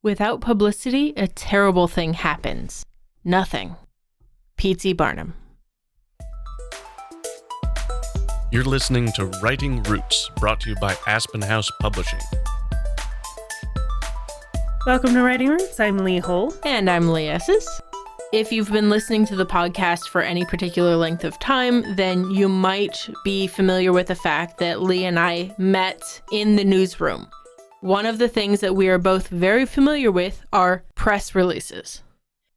Without publicity, a terrible thing happens. Nothing. P.T. Barnum. You're listening to Writing Roots, brought to you by Aspen House Publishing. Welcome to Writing Roots. I'm Lee Hull. And I'm Lee Esses. If you've been listening to the podcast for any particular length of time, then you might be familiar with the fact that Lee and I met in the newsroom. One of the things that we are both very familiar with are press releases.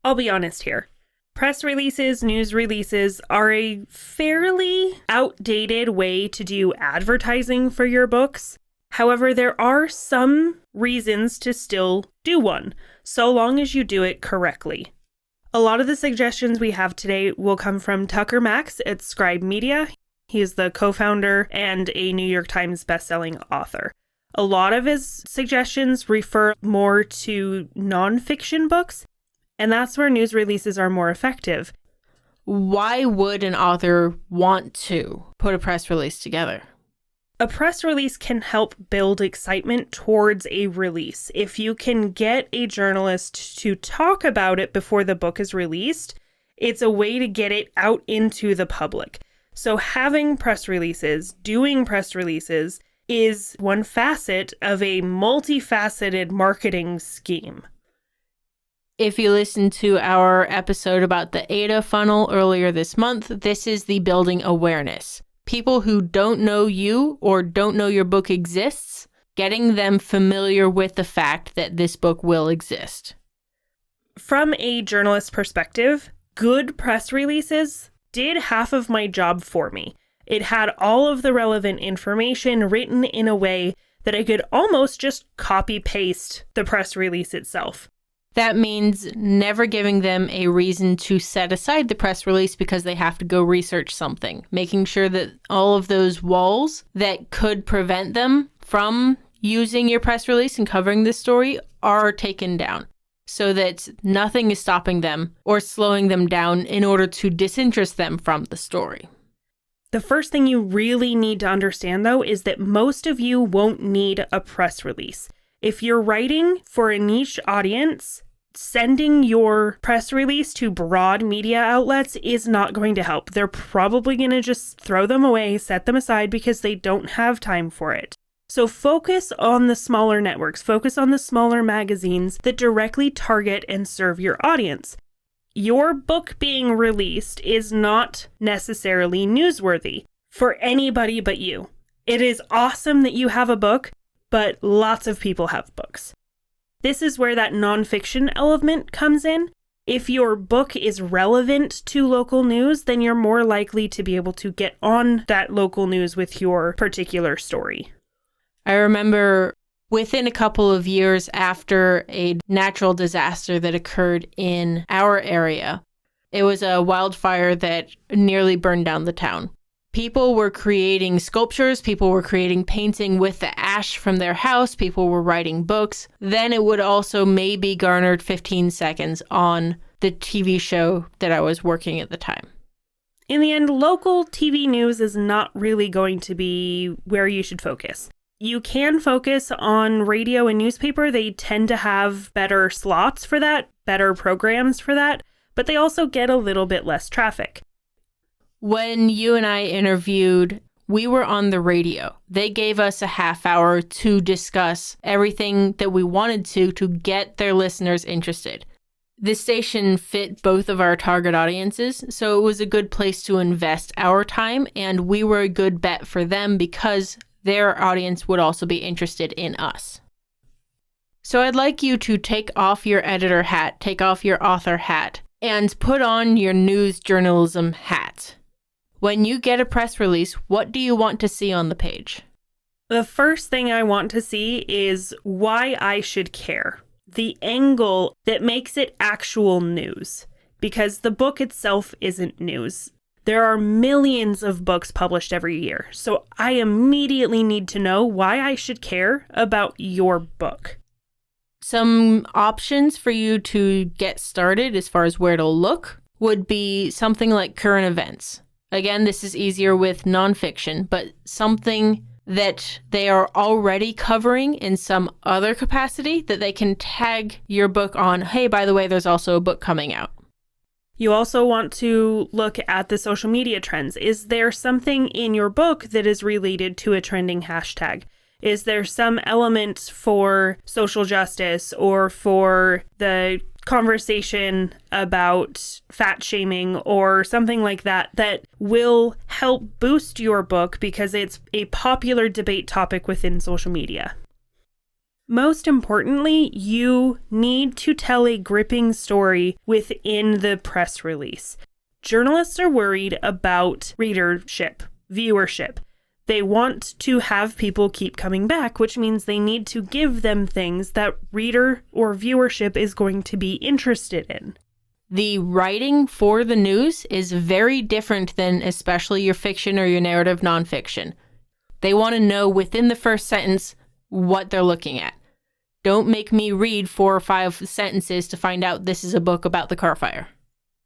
I'll be honest here. Press releases, news releases are a fairly outdated way to do advertising for your books. However, there are some reasons to still do one, so long as you do it correctly. A lot of the suggestions we have today will come from Tucker Max at Scribe Media. He is the co-founder and a New York Times bestselling author. A lot of his suggestions refer more to nonfiction books, and that's where news releases are more effective. Why would an author want to put a press release together? A press release can help build excitement towards a release. If you can get a journalist to talk about it before the book is released, it's a way to get it out into the public. So having press releases, doing press releases, is one facet of a multifaceted marketing scheme. If you listened to our episode about the ADA funnel earlier this month, this is the building awareness. People who don't know you or don't know your book exists, getting them familiar with the fact that this book will exist. From a journalist perspective, good press releases did half of my job for me. It had all of the relevant information written in a way that I could almost just copy-paste the press release itself. That means never giving them a reason to set aside the press release because they have to go research something. Making sure that all of those walls that could prevent them from using your press release and covering this story are taken down, so that nothing is stopping them or slowing them down in order to disinterest them from the story. The first thing you really need to understand, though, is that most of you won't need a press release. If you're writing for a niche audience, sending your press release to broad media outlets is not going to help. They're probably going to just throw them away, set them aside because they don't have time for it. So focus on the smaller networks, focus on the smaller magazines that directly target and serve your audience. Your book being released is not necessarily newsworthy for anybody but you. It is awesome that you have a book, but lots of people have books. This is where that nonfiction element comes in. If your book is relevant to local news, then you're more likely to be able to get on that local news with your particular story. I remember within a couple of years after a natural disaster that occurred in our area, it was a wildfire that nearly burned down the town. People were creating sculptures, people were creating painting with the ash from their house, people were writing books. Then it would also maybe garnered 15 seconds on the TV show that I was working at the time. In the end, local TV news is not really going to be where you should focus. You can focus on radio and newspaper. They tend to have better slots for that, better programs for that, but they also get a little bit less traffic. When you and I interviewed, we were on the radio. They gave us a half hour to discuss everything that we wanted to get their listeners interested. This station fit both of our target audiences, so it was a good place to invest our time, and we were a good bet for them because their audience would also be interested in us. So I'd like you to take off your editor hat, take off your author hat, and put on your news journalism hat. When you get a press release, what do you want to see on the page? The first thing I want to see is why I should care. The angle that makes it actual news. Because the book itself isn't news. There are millions of books published every year, so I immediately need to know why I should care about your book. Some options for you to get started as far as where to look would be something like current events. Again, this is easier with nonfiction, but something that they are already covering in some other capacity that they can tag your book on, hey, by the way, there's also a book coming out. You also want to look at the social media trends. Is there something in your book that is related to a trending hashtag? Is there some element for social justice or for the conversation about fat shaming or something like that that will help boost your book because it's a popular debate topic within social media? Most importantly, you need to tell a gripping story within the press release. Journalists are worried about readership, viewership. They want to have people keep coming back, which means they need to give them things that reader or viewership is going to be interested in. The writing for the news is very different than especially your fiction or your narrative nonfiction. They want to know within the first sentence what they're looking at. Don't make me read 4 or 5 sentences to find out this is a book about the car fire.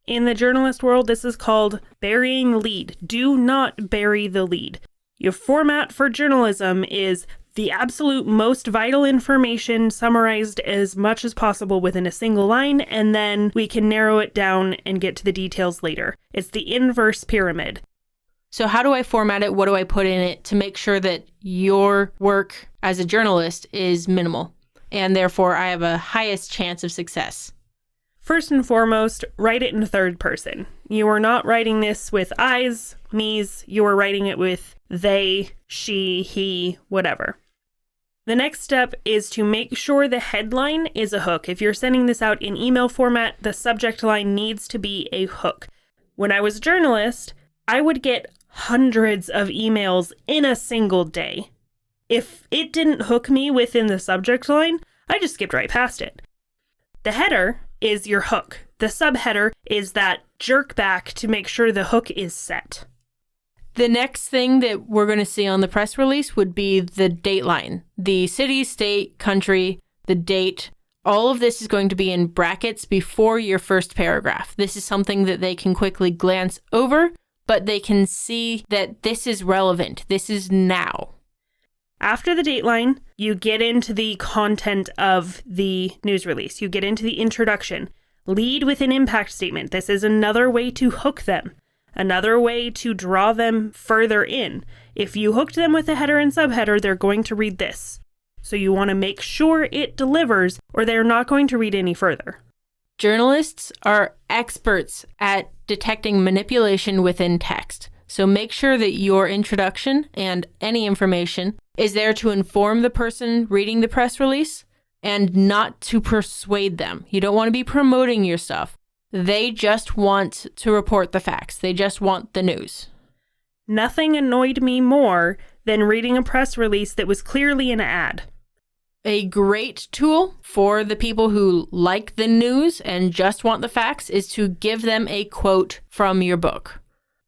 In the journalist world, this is called burying the lead. Do not bury the lead. Your format for journalism is the absolute most vital information summarized as much as possible within a single line, and then we can narrow it down and get to the details later. It's the inverse pyramid. So how do I format it? What do I put in it to make sure that your work as a journalist is minimal, and therefore I have a highest chance of success? First and foremost, write it in third person. You are not writing this with I's, me's. You are writing it with they, she, he, whatever. The next step is to make sure the headline is a hook. If you're sending this out in email format, the subject line needs to be a hook. When I was a journalist, I would get hundreds of emails in a single day. If it didn't hook me within the subject line, I just skipped right past it. The header is your hook. The subheader is that jerk back to make sure the hook is set. The next thing that we're going to see on the press release would be the date line. The city, state, country, the date. All of this is going to be in brackets before your first paragraph. This is something that they can quickly glance over, but they can see that this is relevant. This is now. After the dateline, you get into the content of the news release. You get into the introduction. Lead with an impact statement. This is another way to hook them, another way to draw them further in. If you hooked them with a header and subheader, they're going to read this. So you want to make sure it delivers, or they're not going to read any further. Journalists are experts at detecting manipulation within text. So make sure that your introduction and any information is there to inform the person reading the press release and not to persuade them. You don't want to be promoting your stuff. They just want to report the facts. They just want the news. Nothing annoyed me more than reading a press release that was clearly an ad. A great tool for the people who like the news and just want the facts is to give them a quote from your book.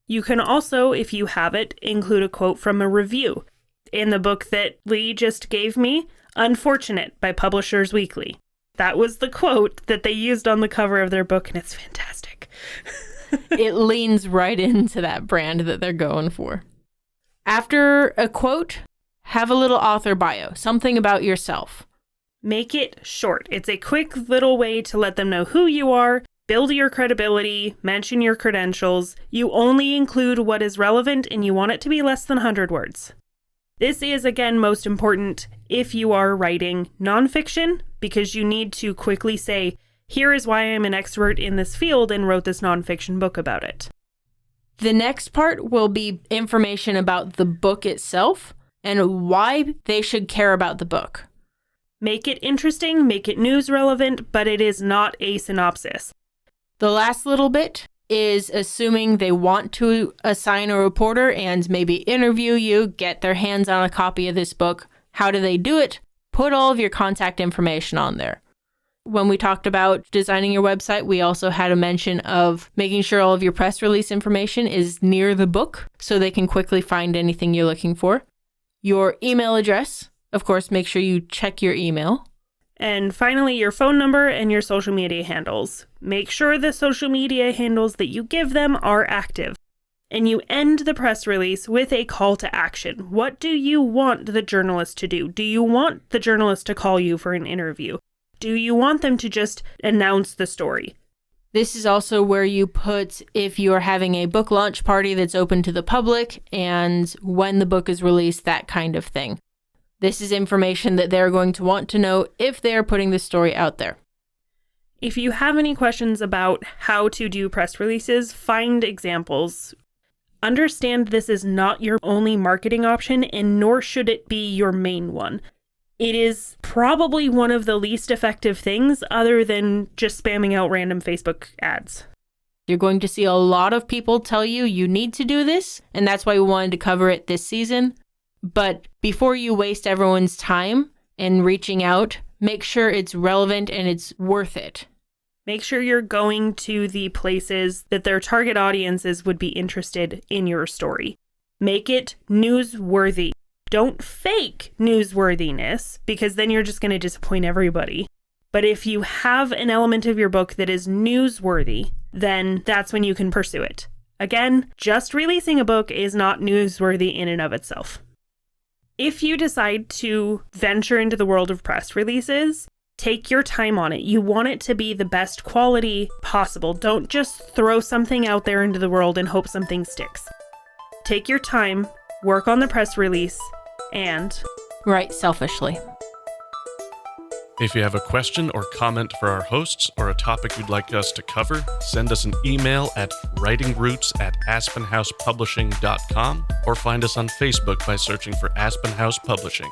You can also, if you have it, include a quote from a review. In the book that Lee just gave me, Unfortunate by Publishers Weekly. That was the quote that they used on the cover of their book, and it's fantastic. It leans right into that brand that they're going for. After a quote, have a little author bio, something about yourself. Make it short. It's a quick little way to let them know who you are, build your credibility, mention your credentials. You only include what is relevant, and you want it to be less than 100 words. This is, again, most important if you are writing nonfiction, because you need to quickly say, here is why I'm an expert in this field and wrote this nonfiction book about it. The next part will be information about the book itself and why they should care about the book. Make it interesting, make it news relevant, but it is not a synopsis. The last little bit is assuming they want to assign a reporter and maybe interview you, get their hands on a copy of this book. How do they do it? Put all of your contact information on there. When we talked about designing your website, we also had a mention of making sure all of your press release information is near the book so they can quickly find anything you're looking for. Your email address, of course, make sure you check your email. And finally, your phone number and your social media handles. Make sure the social media handles that you give them are active. and you end the press release with a call to action. What do you want the journalist to do? Do you want the journalist to call you for an interview? Do you want them to just announce the story? This is also where you put if you're having a book launch party that's open to the public and when the book is released, that kind of thing. This is information that they're going to want to know if they're putting this story out there. If you have any questions about how to do press releases, find examples. Understand this is not your only marketing option, and nor should it be your main one. It is probably one of the least effective things other than just spamming out random Facebook ads. You're going to see a lot of people tell you need to do this, and that's why we wanted to cover it this season. But before you waste everyone's time in reaching out, make sure it's relevant and it's worth it. Make sure you're going to the places that their target audiences would be interested in your story. Make it newsworthy. Don't fake newsworthiness, because then you're just going to disappoint everybody. But if you have an element of your book that is newsworthy, then that's when you can pursue it. Again, just releasing a book is not newsworthy in and of itself. If you decide to venture into the world of press releases, take your time on it. You want it to be the best quality possible. Don't just throw something out there into the world and hope something sticks. Take your time, work on the press release, and write selfishly. If you have a question or comment for our hosts or a topic you'd like us to cover, send us an email at writingroots@aspenhousepublishing.com or find us on Facebook by searching for Aspen House Publishing.